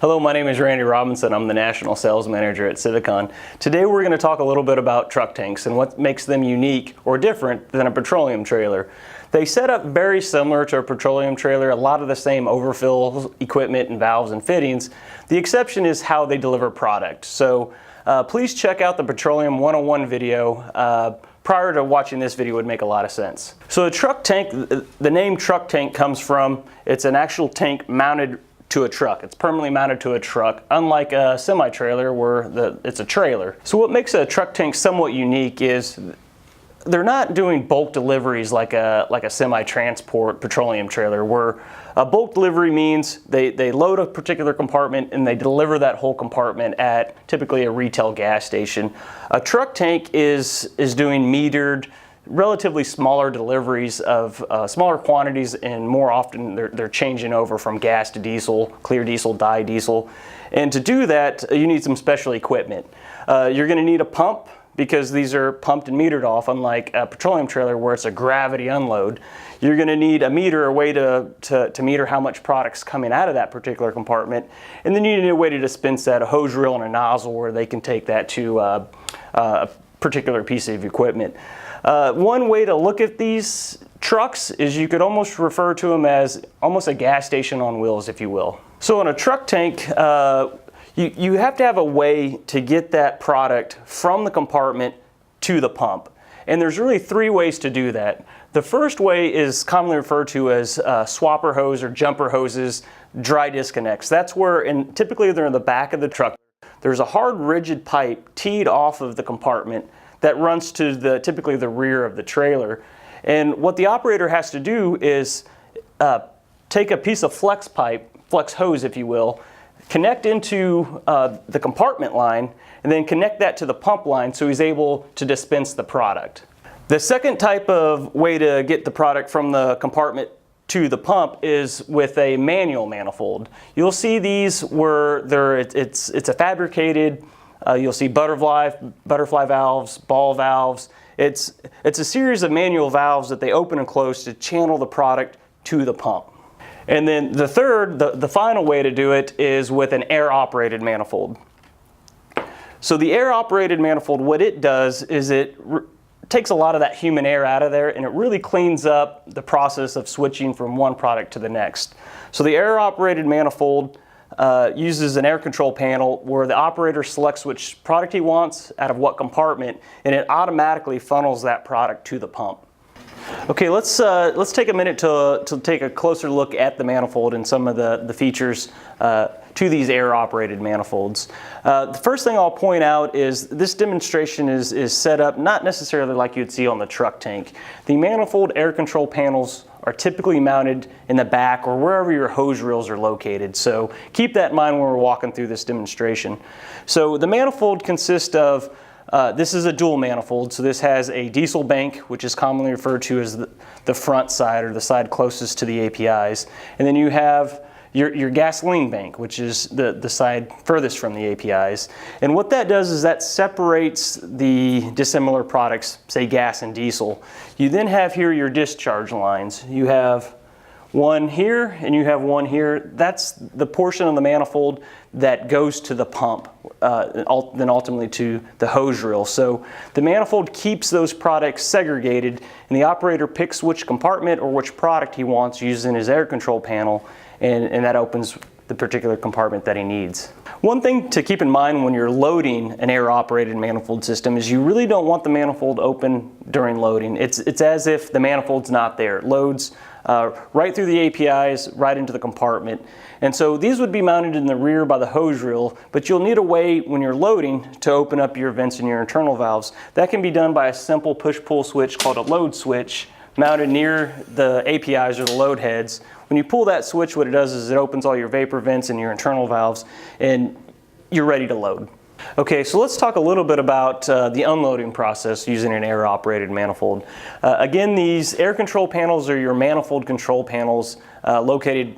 Hello, my name is Randy Robinson. I'm the National Sales Manager at Civacon. Today we're going to talk a little bit about truck tanks and what makes them unique or different than a petroleum trailer. They set up very similar to a petroleum trailer, a lot of the same overfill equipment and valves and fittings. The exception is how they deliver product. So please check out the Petroleum 101 video. Prior to watching this video would make a lot of sense. So a truck tank, the name truck tank comes from, it's an actual tank mounted to a truck. It's permanently mounted to a truck, unlike a semi-trailer where it's a trailer. So what makes a truck tank somewhat unique is they're not doing bulk deliveries like a semi-transport petroleum trailer, where a bulk delivery means they load a particular compartment and they deliver that whole compartment at typically a retail gas station. A truck tank is doing metered, relatively smaller deliveries of smaller quantities, and more often they're changing over from gas to diesel, clear diesel, dye diesel. And to do that, you need some special equipment. You're going to need a pump, because these are pumped and metered off, unlike a petroleum trailer where it's a gravity unload. You're going to need a meter, a way to meter how much product's coming out of that particular compartment. And then you need a way to dispense that, a hose reel and a nozzle where they can take that to a particular piece of equipment. One way to look at these trucks is you could almost refer to them as almost a gas station on wheels, if you will. So in a truck tank, you have to have a way to get that product from the compartment to the pump. And there's really three ways to do that. The first way is commonly referred to as swapper hose or jumper hoses, dry disconnects. That's where, and typically they're in the back of the truck, there's a hard rigid pipe teed off of the compartment that runs to typically the rear of the trailer. And what the operator has to do is take a piece of flex pipe, flex hose if you will, connect into the compartment line, and then connect that to the pump line so he's able to dispense the product. The second type of way to get the product from the compartment to the pump is with a manual manifold. You'll see these where it's a fabricated, you'll see butterfly valves, ball valves. It's a series of manual valves that they open and close to channel the product to the pump. And then the third, the final way to do it is with an air-operated manifold. So the air-operated manifold, what it does is it takes a lot of that human air out of there, and it really cleans up the process of switching from one product to the next. So the air-operated manifold uses an air control panel where the operator selects which product he wants out of what compartment, and it automatically funnels that product to the pump. Okay, let's take a minute to take a closer look at the manifold and some of the features to these air-operated manifolds. The first thing I'll point out is this demonstration is set up not necessarily like you'd see on the truck tank. The manifold air control panels are typically mounted in the back or wherever your hose reels are located. So keep that in mind when we're walking through this demonstration. So the manifold consists of this is a dual manifold, so this has a diesel bank, which is commonly referred to as the front side or the side closest to the APIs. And then you have your gasoline bank, which is the side furthest from the APIs. And what that does is that separates the dissimilar products, say gas and diesel. You then have here your discharge lines. You have one here and you have one here. That's the portion of the manifold that goes to the pump, then ultimately to the hose reel. So the manifold keeps those products segregated, and the operator picks which compartment or which product he wants using his air control panel, and that opens the particular compartment that he needs. One thing to keep in mind when you're loading an air-operated manifold system is you really don't want the manifold open during loading. It's as if the manifold's not there. It loads right through the APIs, right into the compartment. And so these would be mounted in the rear by the hose reel, but you'll need a way when you're loading to open up your vents and your internal valves. That can be done by a simple push-pull switch called a load switch, mounted near the APIs or the load heads. When you pull that switch, what it does is it opens all your vapor vents and your internal valves, and you're ready to load. Okay, so let's talk a little bit about the unloading process using an air-operated manifold. Again, these air control panels are your manifold control panels located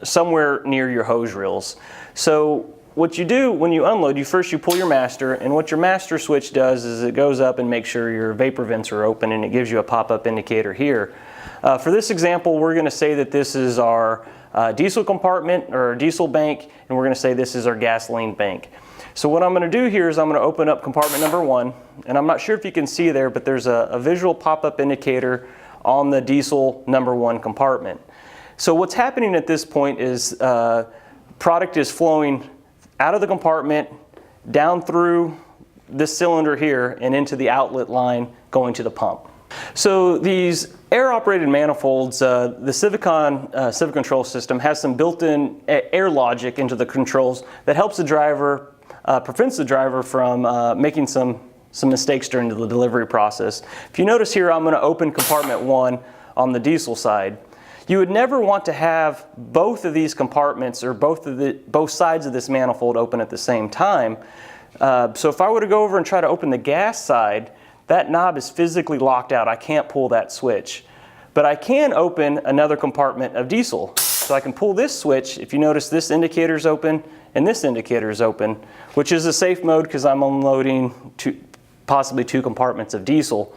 somewhere near your hose reels. So what you do when you unload, you pull your master, and what your master switch does is it goes up and makes sure your vapor vents are open, and it gives you a pop-up indicator here. For this example, we're going to say that this is our diesel compartment or diesel bank, and we're going to say this is our gasoline bank. So what I'm going to do here is I'm going to open up compartment number 1, and I'm not sure if you can see there, but there's a visual pop-up indicator on the diesel number 1 compartment. So what's happening at this point is product is flowing out of the compartment, down through this cylinder here, and into the outlet line going to the pump. So these air-operated manifolds, the Civacon control system has some built-in air logic into the controls that helps the driver, prevents the driver from making some mistakes during the delivery process. If you notice here, I'm going to open compartment 1 on the diesel side. You would never want to have both of these compartments or both sides of this manifold open at the same time. So if I were to go over and try to open the gas side, that knob is physically locked out. I can't pull that switch. But I can open another compartment of diesel. So I can pull this switch. If you notice, this indicator is open and this indicator is open, which is a safe mode because I'm unloading possibly 2 compartments of diesel.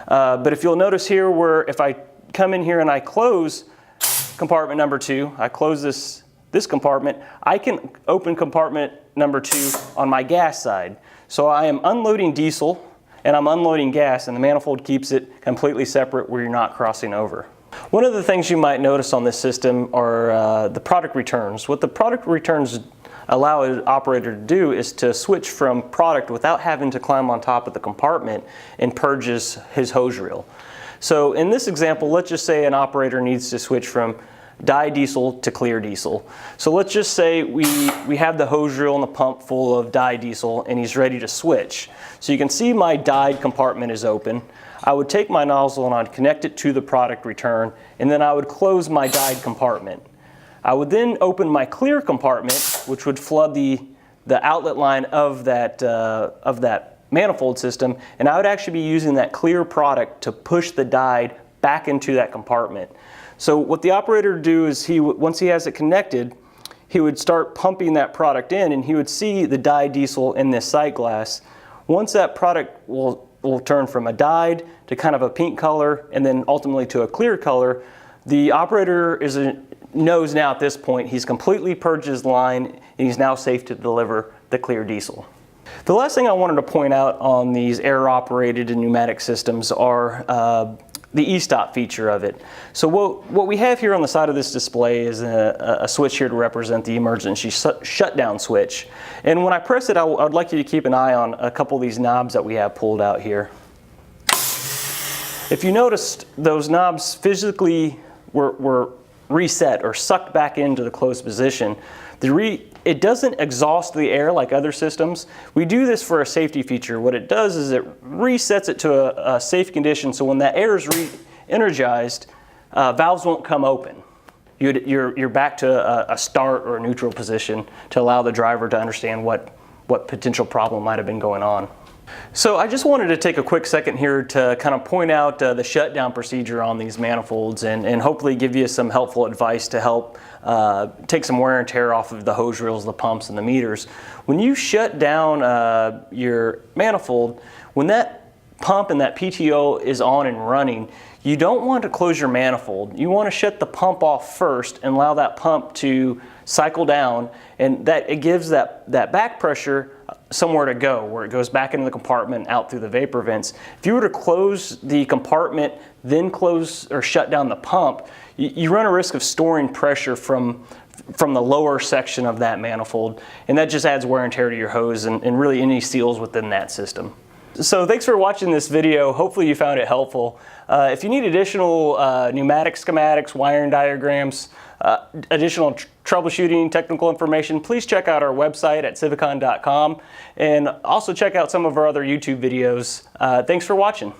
But if you'll notice here, where if I come in here and I close compartment number 2, I close this compartment, I can open compartment number 2 on my gas side. So I am unloading diesel and I'm unloading gas, and the manifold keeps it completely separate where you're not crossing over. One of the things you might notice on this system are the product returns. What the product returns allow an operator to do is to switch from product without having to climb on top of the compartment and purge his hose reel. So in this example, let's just say an operator needs to switch from dye diesel to clear diesel. So let's just say we have the hose reel and the pump full of dye diesel and he's ready to switch. So you can see my dyed compartment is open. I would take my nozzle and I'd connect it to the product return, and then I would close my dyed compartment. I would then open my clear compartment, which would flood the outlet line of that manifold system, and I would actually be using that clear product to push the dyed back into that compartment. So what the operator would do is once he has it connected, he would start pumping that product in, and he would see the dyed diesel in this sight glass. Once that product will turn from a dyed to kind of a pink color and then ultimately to a clear color, the operator knows now at this point he's completely purged his line and he's now safe to deliver the clear diesel. The last thing I wanted to point out on these air-operated and pneumatic systems are the e-stop feature of it. So what we have here on the side of this display is a switch here to represent the emergency shutdown switch. And when I press it, I'd like you to keep an eye on a couple of these knobs that we have pulled out here. If you noticed, those knobs physically were reset or sucked back into the closed position. It doesn't exhaust the air like other systems. We do this for a safety feature. What it does is it resets it to a safe condition, so when that air is re-energized, valves won't come open. You're back to a start or a neutral position to allow the driver to understand what potential problem might have been going on. So I just wanted to take a quick second here to kind of point out the shutdown procedure on these manifolds and hopefully give you some helpful advice to help take some wear and tear off of the hose reels, the pumps, and the meters. When you shut down your manifold, when that pump and that PTO is on and running, you don't want to close your manifold. You want to shut the pump off first and allow that pump to cycle down, and that it gives that back pressure somewhere to go, where it goes back into the compartment and out through the vapor vents. If you were to close the compartment, then close or shut down the pump, you run a risk of storing pressure from the lower section of that manifold, and that just adds wear and tear to your hose and really any seals within that system. So thanks for watching this video. Hopefully you found it helpful. If you need additional pneumatic schematics, wiring diagrams, additional troubleshooting technical information, please check out our website at civacon.com and also check out some of our other YouTube videos. Thanks for watching.